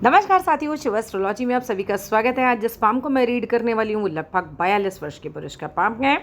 नमस्कार साथियों, शिव एस्ट्रोलॉजी में आप सभी का स्वागत है। आज जिस पाम को मैं रीड करने वाली हूँ वो लगभग 42 वर्ष के पुरुष का पाम है।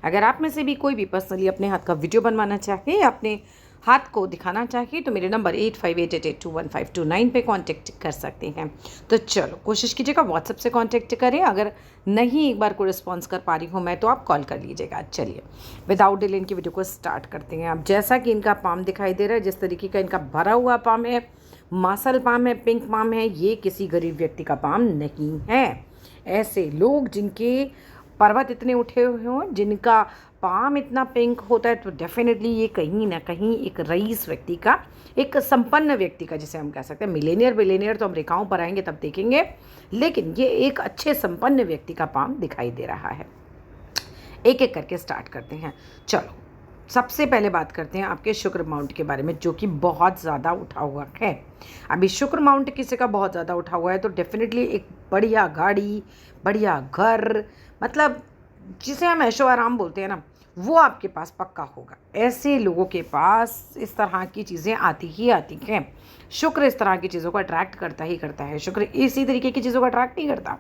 अगर आप में से भी कोई भी पर्सनली अपने हाथ का वीडियो बनवाना चाहे, अपने हाथ को दिखाना चाहिए तो मेरे नंबर 8588821529 पे कांटेक्ट कर सकते हैं। तो चलो कोशिश कीजिएगा व्हाट्सएप से कांटेक्ट करें। अगर नहीं एक बार को रिस्पॉन्स कर पा रही हूँ मैं तो आप कॉल कर लीजिएगा। चलिए विदाउट डिले इनकी वीडियो को स्टार्ट करते हैं। अब जैसा कि इनका पाम दिखाई दे रहा है, जिस तरीके का इनका भरा हुआ पाम है, मासल पाम है, पिंक पाम है, ये किसी गरीब व्यक्ति का पाम नहीं है। ऐसे लोग जिनके पर्वत इतने उठे हुए हों, जिनका पाम इतना पिंक होता है, तो डेफिनेटली ये कहीं ना कहीं एक रईस व्यक्ति का, एक संपन्न व्यक्ति का, जिसे हम कह सकते हैं मिलेनियर तो हम रेखाओं पर आएंगे तब देखेंगे, लेकिन ये एक अच्छे संपन्न व्यक्ति का पाम दिखाई दे रहा है। एक एक करके स्टार्ट करते हैं। चलो सबसे पहले बात करते हैं आपके शुक्र माउंट के बारे में, जो कि बहुत ज़्यादा उठा हुआ है। अभी शुक्र माउंट किसी का बहुत ज़्यादा उठा हुआ है तो डेफिनेटली एक बढ़िया गाड़ी, बढ़िया घर, मतलब जिसे हम ऐशो आराम बोलते हैं ना, वो आपके पास पक्का होगा। ऐसे लोगों के पास इस तरह की चीज़ें आती ही आती हैं। शुक्र इस तरह की चीज़ों को अट्रैक्ट करता ही करता है। शुक्र इसी तरीके की चीज़ों को अट्रैक्ट नहीं करता।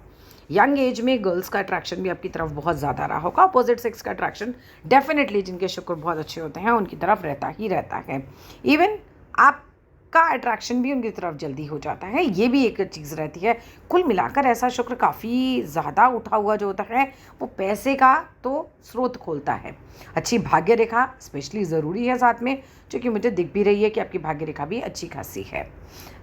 यंग एज में गर्ल्स का अट्रैक्शन भी आपकी तरफ बहुत ज़्यादा रहा होगा। अपोजिट सेक्स का अट्रैक्शन डेफिनेटली जिनके शुक्र बहुत अच्छे होते हैं उनकी तरफ रहता ही रहता है। इवन आपका अट्रैक्शन भी उनकी तरफ जल्दी हो जाता है, ये भी एक चीज़ रहती है। कुल मिलाकर ऐसा शुक्र काफ़ी ज़्यादा उठा हुआ जो होता है वो पैसे का तो स्रोत खोलता है। अच्छी भाग्य रेखा स्पेशली ज़रूरी है साथ में, क्योंकि मुझे दिख भी रही है कि आपकी भाग्य रेखा भी अच्छी खासी है।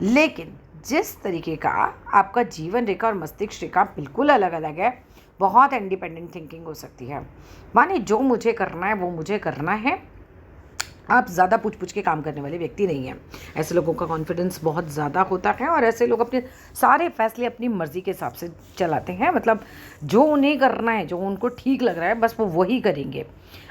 लेकिन जिस तरीके का आपका जीवन रेखा और मस्तिष्क रेखा बिल्कुल अलग अलग है, बहुत इंडिपेंडेंट थिंकिंग हो सकती है। माने जो मुझे करना है वो मुझे करना है। आप ज़्यादा पूछ के काम करने वाले व्यक्ति नहीं हैं। ऐसे लोगों का कॉन्फिडेंस बहुत ज़्यादा होता है और ऐसे लोग अपने सारे फैसले अपनी मर्ज़ी के हिसाब से चलाते हैं। मतलब जो उन्हें करना है, जो उनको ठीक लग रहा है, बस वो वही करेंगे।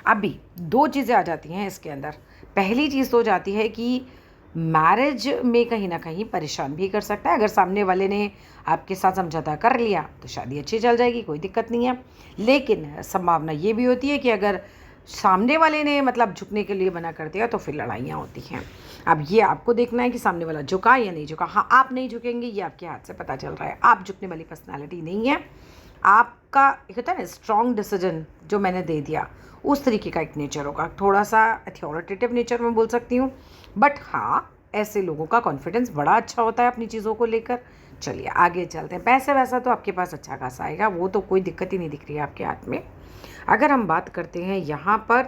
अभी दो चीज़ें आ जाती हैं इसके अंदर। पहली चीज़ तो हो जाती है कि मैरिज में कहीं ना कहीं परेशान भी कर सकता है। अगर सामने वाले ने आपके साथ समझौता कर लिया तो शादी अच्छी चल जाएगी, कोई दिक्कत नहीं है। लेकिन संभावना ये भी होती है कि अगर सामने वाले ने मतलब झुकने के लिए मना कर दिया तो फिर लड़ाइयाँ होती हैं। अब ये आपको देखना है कि सामने वाला झुका या नहीं झुका। हाँ, आप नहीं झुकेंगे ये आपके हाथ से पता चल रहा है। आप झुकने वाली पर्सनालिटी नहीं है। आपका एक होता है ना स्ट्रॉन्ग डिसीजन जो मैंने दे दिया, उस तरीके का एक नेचर होगा। थोड़ा सा अथॉरिटेटिव नेचर में बोल सकती हूँ, बट हाँ ऐसे लोगों का कॉन्फिडेंस बड़ा अच्छा होता है अपनी चीज़ों को लेकर। चलिए आगे चलते हैं। पैसे वैसा तो आपके पास अच्छा खासा आएगा, वो तो कोई दिक्कत ही नहीं दिख रही है आपके हाथ में। अगर हम बात करते हैं यहाँ पर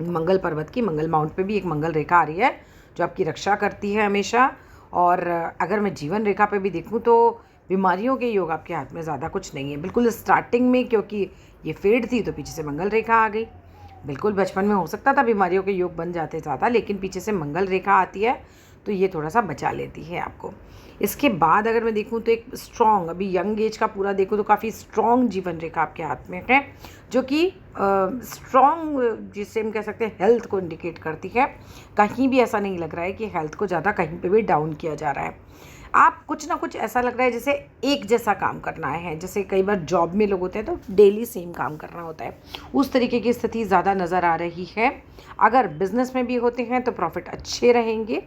मंगल पर्वत की, मंगल माउंट पे भी एक मंगल रेखा आ रही है जो आपकी रक्षा करती है हमेशा। और अगर मैं जीवन रेखा पे भी देखूँ तो बीमारियों के योग आपके हाथ में ज़्यादा कुछ नहीं है। बिल्कुल स्टार्टिंग में क्योंकि ये फेड थी तो पीछे से मंगल रेखा आ गई। बिल्कुल बचपन में हो सकता था बीमारियों के योग बन जाते ज़्यादा, लेकिन पीछे से मंगल रेखा आती है तो ये थोड़ा सा बचा लेती है आपको। इसके बाद अगर मैं देखूं तो एक स्ट्रॉन्ग, अभी यंग एज का पूरा देखूं तो काफ़ी स्ट्रॉन्ग जीवन रेखा आपके हाथ में है, जो कि स्ट्रॉन्ग जिसे हम कह सकते हैं हेल्थ को इंडिकेट करती है। कहीं भी ऐसा नहीं लग रहा है कि हेल्थ को ज़्यादा कहीं पे भी डाउन किया जा रहा है। आप कुछ ना कुछ ऐसा लग रहा है जैसे एक जैसा काम करना है। जैसे कई बार जॉब में लोग होते हैं तो डेली सेम काम करना होता है, उस तरीके की स्थिति ज़्यादा नज़र आ रही है। अगर बिजनेस में भी होते हैं तो प्रॉफिट अच्छे रहेंगे,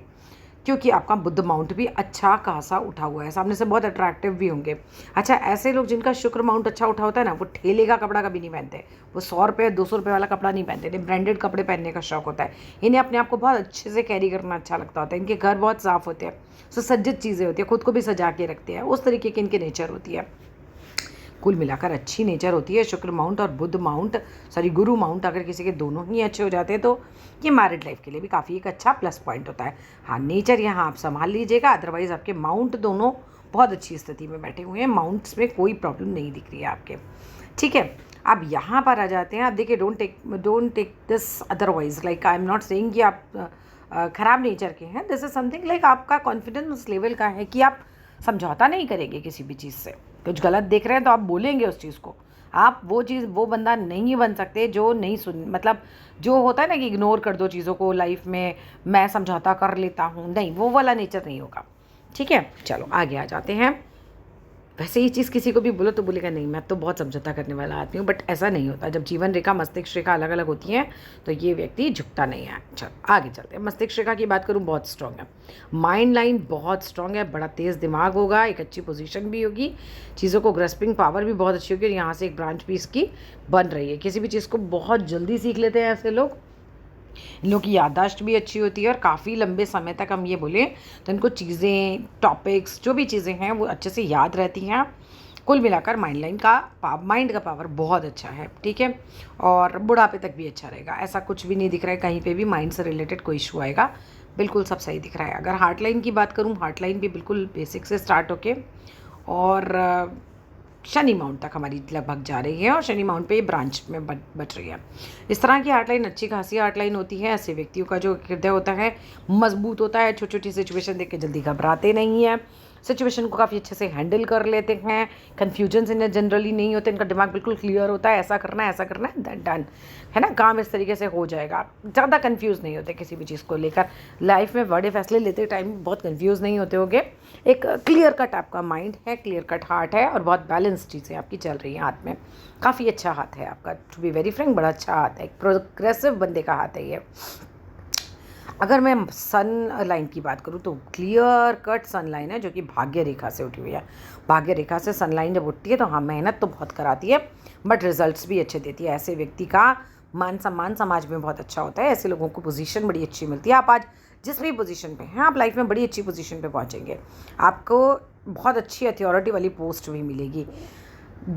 क्योंकि आपका बुध माउंट भी अच्छा खासा उठा हुआ है, सामने से बहुत अट्रैक्टिव भी होंगे। अच्छा, ऐसे लोग जिनका शुक्र माउंट अच्छा उठा होता है ना, वो ठेले का कपड़ा कभी नहीं पहनते। वो 100 रुपये 200 रुपये वाला कपड़ा नहीं पहनते। इन्हें ब्रांडेड कपड़े पहनने का शौक होता है। इन्हें अपने आप को बहुत अच्छे से कैरी करना अच्छा लगता होता है। इनके घर बहुत साफ़ होते हैं, सुसज्जित चीज़ें होती है, खुद को भी सजा के रखते हैं, उस तरीके की इनकी नेचर होती है। कुल मिलाकर अच्छी नेचर होती है। शुक्र माउंट और बुध माउंट, सॉरी गुरु माउंट, अगर किसी के दोनों ही अच्छे हो जाते हैं तो ये मैरिड लाइफ के लिए भी काफ़ी एक अच्छा प्लस पॉइंट होता है। हाँ, नेचर यहाँ आप संभाल लीजिएगा, अदरवाइज़ आपके माउंट दोनों बहुत अच्छी स्थिति में बैठे हुए हैं। माउंट्स में कोई प्रॉब्लम नहीं दिख रही है आपके। ठीक है, अब यहाँ पर आ जाते हैं। आप देखिए, don't take this otherwise, like I am not saying कि आप ख़राब नेचर के हैं। दिस इज़ समथिंग लाइक आपका कॉन्फिडेंस उस लेवल का है कि आप समझौता नहीं करेंगे किसी भी चीज़ से। कुछ गलत देख रहे हैं तो आप बोलेंगे उस चीज़ को। आप वो बंदा नहीं बन सकते जो नहीं सुन, मतलब जो होता है ना कि इग्नोर कर दो चीज़ों को लाइफ में, मैं समझौता कर लेता हूँ, नहीं, वो वाला नेचर नहीं होगा। ठीक है, चलो आगे आ जाते हैं। वैसे ये चीज़ किसी को भी बोलो तो बोलेगा नहीं मैं तो बहुत समझौता करने वाला आदमी हूँ, बट ऐसा नहीं होता। जब जीवन रेखा मस्तिष्क रेखा अलग अलग होती हैं तो ये व्यक्ति झुकता नहीं है। चल आगे चलते हैं। मस्तिष्क रेखा की बात करूँ, बहुत स्ट्रॉन्ग है। माइंड लाइन बहुत स्ट्रॉन्ग है, बड़ा तेज़ दिमाग होगा, एक अच्छी पोजीशन भी होगी, चीज़ों को ग्रस्पिंग पावर भी बहुत अच्छी होगी, और यहाँ से एक ब्रांच भी इसकी बन रही है। किसी भी चीज़ को बहुत जल्दी सीख लेते हैं ऐसे लोग। इन लोगों की याददाश्त भी अच्छी होती है, और काफ़ी लंबे समय तक हम ये बोलें तो इनको चीज़ें, टॉपिक्स, जो भी चीज़ें हैं वो अच्छे से याद रहती हैं। कुल मिलाकर माइंड का पावर बहुत अच्छा है, ठीक है, और बुढ़ापे तक भी अच्छा रहेगा। ऐसा कुछ भी नहीं दिख रहा है कहीं पे भी माइंड से रिलेटेड कोई इशू आएगा, बिल्कुल सब सही दिख रहा है। अगर हार्ट लाइन की बात करूँ, हार्ट लाइन भी बिल्कुल बेसिक से स्टार्ट होके और शनि माउंट तक हमारी लगभग जा रही है, और शनि माउंट पे ये ब्रांच में बच रही है। इस तरह की हार्ट लाइन अच्छी खासी हार्ट लाइन होती है। ऐसे व्यक्तियों का जो हृदय होता है मजबूत होता है, छोटी छोटी सिचुएशन देख के जल्दी घबराते नहीं है, सिचुएशन को काफ़ी अच्छे से हैंडल कर लेते हैं, कन्फ्यूजन्स इन्हें जनरली नहीं होते, इनका दिमाग बिल्कुल क्लियर होता है, ऐसा करना है डन है ना, काम इस तरीके से हो जाएगा। ज़्यादा कन्फ्यूज़ नहीं होते किसी भी चीज़ को लेकर, लाइफ में बड़े फैसले लेते टाइम बहुत कन्फ्यूज़ नहीं होते होगे। एक क्लियर कट आपका माइंड है, क्लियर कट हार्ट है, और बहुत बैलेंस चीज़ें आपकी चल रही हैं हाथ में। काफ़ी अच्छा हाथ है आपका, टू बी वेरी फ्रैंक बड़ा अच्छा हाथ है, एक प्रोग्रेसिव बंदे का हाथ है ये। अगर मैं सन लाइन की बात करूँ तो क्लियर कट सन लाइन है, जो कि भाग्य रेखा से उठी हुई है। भाग्य रेखा से सन लाइन जब उठती है तो हाँ, मेहनत तो बहुत कराती है, बट रिजल्ट्स भी अच्छे देती है। ऐसे व्यक्ति का मान सम्मान समाज में बहुत अच्छा होता है, ऐसे लोगों को पोजीशन बड़ी अच्छी मिलती है। आप आज जिस भी पोजीशन पे हैं, आप लाइफ में बड़ी अच्छी पोजीशन पे पहुंचेंगे, आपको बहुत अच्छी अथॉरिटी वाली पोस्ट भी मिलेगी।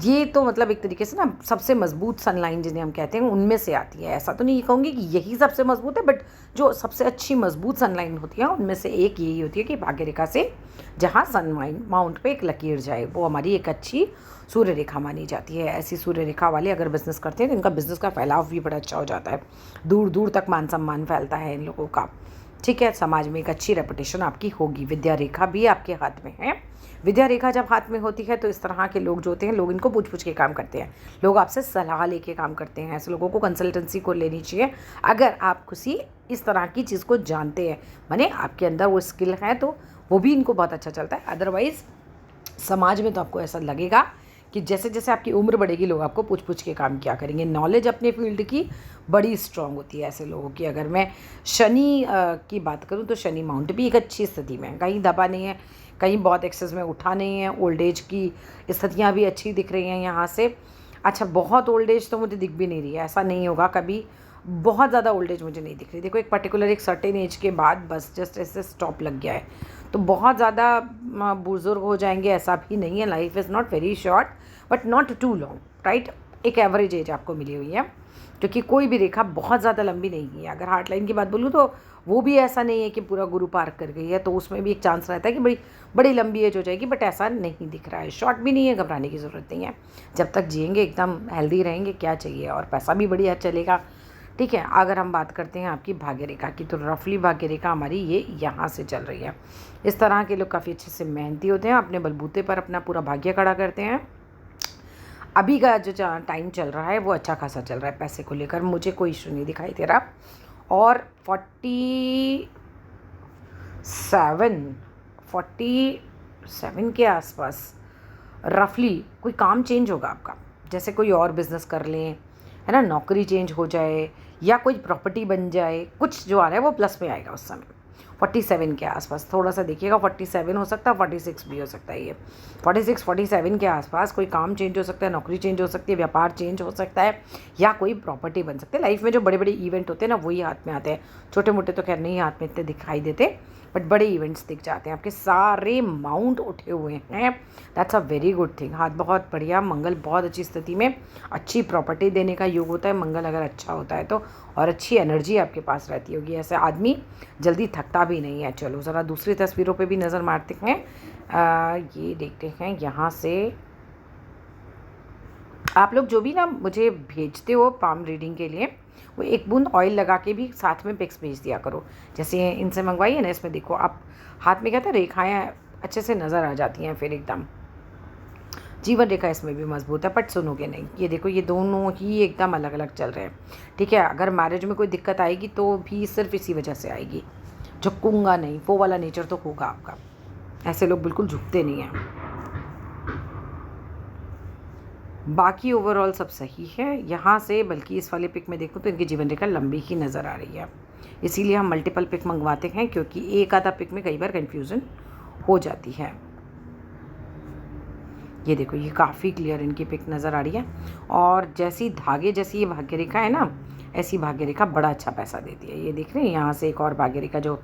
ये तो मतलब एक तरीके से ना सबसे मजबूत सनलाइन जिन्हें हम कहते हैं उनमें से आती है। ऐसा तो नहीं कहूँगी कि यही सबसे मजबूत है, बट जो सबसे अच्छी मजबूत सनलाइन होती है उनमें से एक यही होती है कि भाग्य रेखा से जहाँ सन माउंट पे एक लकीर जाए, वो हमारी एक अच्छी सूर्य रेखा मानी जाती है। ऐसी सूर्य रेखा वाले अगर बिज़नेस करते हैं तो इनका बिज़नेस का फैलाव भी बड़ा अच्छा हो जाता है, दूर दूर तक मान सम्मान फैलता है इन लोगों का, ठीक है। समाज में एक अच्छी रेपुटेशन आपकी होगी। विद्या रेखा भी आपके हाथ में है। विद्या रेखा जब हाथ में होती है तो इस तरह के लोग जो होते हैं, लोग इनको पूछ के काम करते हैं, लोग आपसे सलाह लेके काम करते हैं। ऐसे लोगों को कंसल्टेंसी को लेनी चाहिए अगर आप किसी इस तरह की चीज़ को जानते हैं, माने आपके अंदर वो स्किल है तो वो भी इनको बहुत अच्छा चलता है। अदरवाइज़ समाज में तो आपको ऐसा लगेगा कि जैसे जैसे आपकी उम्र बढ़ेगी लोग आपको पूछ के काम किया करेंगे। नॉलेज अपने फील्ड की बड़ी स्ट्रांग होती है ऐसे लोगों की। अगर मैं शनि की बात करूं तो शनि माउंट भी एक अच्छी स्थिति में है, कहीं दबा नहीं है, कहीं बहुत एक्सेस में उठा नहीं है। ओल्ड एज की स्थितियाँ भी अच्छी दिख रही हैं यहाँ से। अच्छा, बहुत ओल्ड एज तो मुझे दिख भी नहीं रही है, ऐसा नहीं होगा कभी, बहुत ज़्यादा ओल्ड एज मुझे नहीं दिख रही। देखो एक पर्टिकुलर एक सर्टेन एज के बाद बस जस्ट ऐसे स्टॉप लग गया है, तो बहुत ज़्यादा बुजुर्ग हो जाएंगे ऐसा भी नहीं है। Life is not very short but not too long, right. एक एवरेज एज आपको मिली हुई है, क्योंकि कोई भी रेखा बहुत ज़्यादा लंबी नहीं है। अगर हार्ट लाइन की बात बोलूँ तो वो भी ऐसा नहीं है कि पूरा गुरु पार कर गई है, तो उसमें भी एक चांस रहता है कि बड़ी लंबी एज हो जाएगी, बट ऐसा नहीं दिख रहा है। शॉर्ट भी नहीं है, घबराने की ज़रूरत नहीं है। जब तक जिएंगे एकदम हेल्दी रहेंगे, क्या चाहिए, और पैसा भी बढ़िया चलेगा, ठीक है। अगर हम बात करते हैं आपकी भाग्य रेखा की, तो रफली भाग्य रेखा हमारी ये यहाँ से चल रही है। इस तरह के लोग काफ़ी अच्छे से मेहनती होते हैं, अपने बलबूते पर अपना पूरा भाग्य खड़ा करते हैं। अभी का जो टाइम चल रहा है वो अच्छा खासा चल रहा है, पैसे को लेकर मुझे कोई इशू नहीं दिखाई दे रहा। और 47 के आसपास रफली कोई काम चेंज होगा आपका, जैसे कोई और बिज़नेस कर लें, है ना, नौकरी चेंज हो जाए या कोई प्रॉपर्टी बन जाए, कुछ जो आ रहा है वो प्लस में आएगा उस समय। 47 के आसपास थोड़ा सा देखिएगा, 47 हो सकता है, 46 भी हो सकता है। ये 47 के आसपास कोई काम चेंज हो सकता है, नौकरी चेंज हो सकती है, व्यापार चेंज हो सकता है, या कोई प्रॉपर्टी बन सकती है। लाइफ में जो बड़े बड़े इवेंट होते हैं ना वही हाथ में आते हैं, छोटे मोटे तो खैर नहीं हाथ में इतने दिखाई देते, बट बड़े इवेंट्स दिख जाते हैं। आपके सारे माउंट उठे हुए हैं, that's a very good thing. हाथ बहुत बढ़िया, मंगल बहुत अच्छी स्थिति में, अच्छी प्रॉपर्टी देने का योग होता है मंगल अगर अच्छा होता है तो, और अच्छी एनर्जी आपके पास रहती होगी। ऐसे आदमी जल्दी थकता भी नहीं है। चलो ज़रा दूसरी तस्वीरों पे भी नज़र मारते हैं। ये देखते हैं यहाँ से आप लोग जो भी ना मुझे भेजते हो पाम रीडिंग के लिए, वो एक बूंद ऑयल लगा के भी साथ में पिक्स भेज दिया करो। जैसे इनसे मंगवाई है ना, इसमें देखो आप हाथ में क्या था, रेखाएँ अच्छे से नज़र आ जाती हैं फिर एकदम। जीवन रेखा इसमें भी मजबूत है, बट सुनोगे नहीं। ये देखो ये दोनों ही एकदम अलग अलग चल रहे हैं, ठीक है। अगर मैरिज में कोई दिक्कत आएगी तो भी सिर्फ इसी वजह से आएगी, झुकूंगा नहीं, वो वाला नेचर तो होगा आपका। ऐसे लोग बिल्कुल झुकते नहीं हैं। बाकी ओवरऑल सब सही है यहाँ से, बल्कि इस वाले पिक में देखूँ तो इनकी जीवन रेखा लंबी ही नज़र आ रही है। इसीलिए हम मल्टीपल पिक मंगवाते हैं, क्योंकि एक आधा पिक में कई बार कन्फ्यूज़न हो जाती है। ये देखो, ये काफ़ी क्लियर इनकी पिक नज़र आ रही है। और जैसी धागे जैसी ये भाग्य रेखा है ना, ऐसी भाग्य रेखा बड़ा अच्छा पैसा देती है। ये देख रहे हैं, यहाँ से एक और भाग्य रेखा जो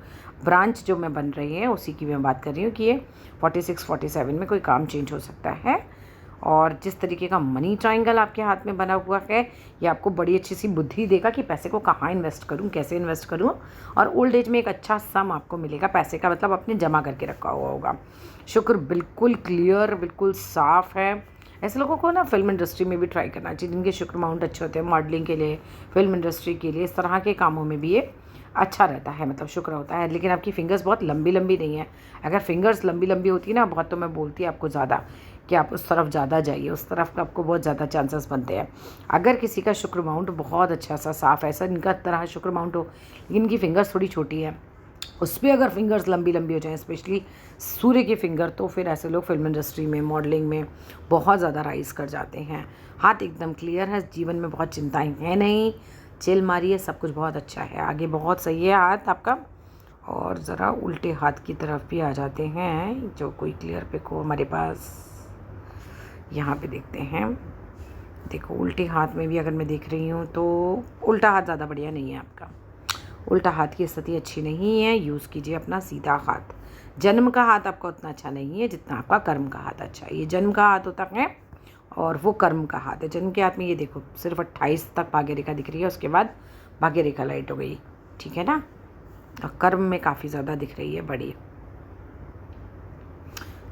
ब्रांच जो मैं बन रही है उसी की मैं बात कर रही हूँ कि ये 46-47 में कोई काम चेंज हो सकता है। और जिस तरीके का मनी ट्रायंगल आपके हाथ में बना हुआ है, ये आपको बड़ी अच्छी सी बुद्धि देगा कि पैसे को कहाँ इन्वेस्ट करूँ, कैसे इन्वेस्ट करूँ। और ओल्ड एज में एक अच्छा सम आपको मिलेगा पैसे का, मतलब आपने जमा करके रखा हुआ होगा। शुक्र बिल्कुल क्लियर, बिल्कुल साफ़ है। ऐसे लोगों को ना फिल्म इंडस्ट्री में भी ट्राई करना चाहिए, जिनके शुक्र माउंट अच्छे होते हैं, मॉडलिंग के लिए, फिल्म इंडस्ट्री के लिए, इस तरह के कामों में भी ये अच्छा रहता है, मतलब शुक्र होता है। लेकिन आपकी फिंगर्स बहुत लंबी लंबी नहीं है। अगर फिंगर्स लंबी लंबी होती ना बहुत, तो मैं बोलती आपको ज़्यादा कि आप उस तरफ ज़्यादा जाइए, उस तरफ का आपको बहुत ज़्यादा चांसेस बनते हैं। अगर किसी का शुक्र माउंट बहुत अच्छा सा साफ ऐसा इनका तरह शुक्र माउंट हो, लेकिन इनकी फिंगर्स थोड़ी छोटी है, उस पर अगर फिंगर्स लंबी लंबी हो जाएँ, स्पेशली सूर्य की फिंगर, तो फिर ऐसे लोग फिल्म इंडस्ट्री में, मॉडलिंग में बहुत ज़्यादा राइज कर जाते हैं। हाथ एकदम क्लियर है, जीवन में बहुत चिंताएं हैं नहीं, चिल मारिए, सब कुछ बहुत अच्छा है, आगे बहुत सही है हाथ आपका। और ज़रा उल्टे हाथ की तरफ भी आ जाते हैं, जो कोई क्लियर पिक हो हमारे पास। यहाँ पे देखते हैं, देखो उल्टे हाथ में भी अगर मैं देख रही हूँ तो उल्टा हाथ ज़्यादा बढ़िया नहीं है आपका। उल्टा हाथ की स्थिति अच्छी नहीं है, यूज़ कीजिए अपना सीधा हाथ। जन्म का हाथ आपका उतना अच्छा नहीं है जितना आपका कर्म का हाथ अच्छा है। ये जन्म का हाथ होता है और वो कर्म का हाथ है। जन्म के हाथ में ये देखो सिर्फ 28 तक भाग्य रेखा दिख रही है, उसके बाद भाग्य रेखा लाइट हो गई, ठीक है ना। और कर्म में काफ़ी ज़्यादा दिख रही है, बड़ी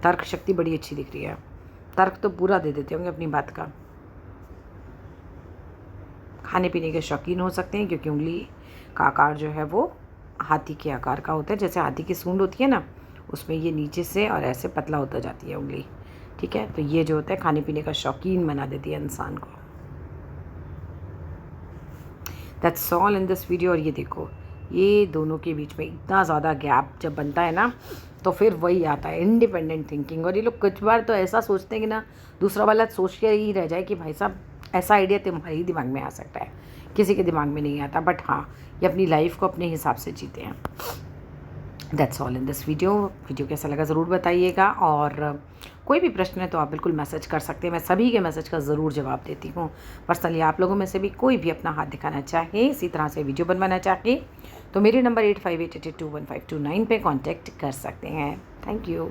तर्क शक्ति बड़ी अच्छी दिख रही है। तर्क तो पूरा दे देते होंगे अपनी बात का। खाने पीने के शौकीन हो सकते हैं, क्योंकि उंगली का आकार जो है वो हाथी के आकार का होता है। जैसे हाथी की सूंड होती है ना, उसमें ये नीचे से और ऐसे पतला होता जाती है उंगली, ठीक है। तो ये जो होता है खाने पीने का शौकीन बना देती है इंसान को। That's all in this video. और ये देखो, ये दोनों के बीच में इतना ज़्यादा गैप जब बनता है ना, तो फिर वही आता है इंडिपेंडेंट थिंकिंग। और ये लोग कुछ बार तो ऐसा सोचते हैं कि ना दूसरा वाला सोच के ही रह जाए कि भाई साहब ऐसा आइडिया तुम्हारे ही दिमाग में आ सकता है, किसी के दिमाग में नहीं आता। बट हाँ, ये अपनी लाइफ को अपने हिसाब से जीते हैं। That's all in this video कैसा लगा ज़रूर बताइएगा। और कोई भी प्रश्न है तो आप बिल्कुल मैसेज कर सकते हैं, मैं सभी के मैसेज का ज़रूर जवाब देती हूँ। पर्सनली आप लोगों में से भी कोई भी अपना हाथ दिखाना चाहे, इसी तरह से वीडियो बनवाना चाहे, तो मेरे नंबर 8588215229 पे कांटेक्ट कर सकते हैं। Thank you.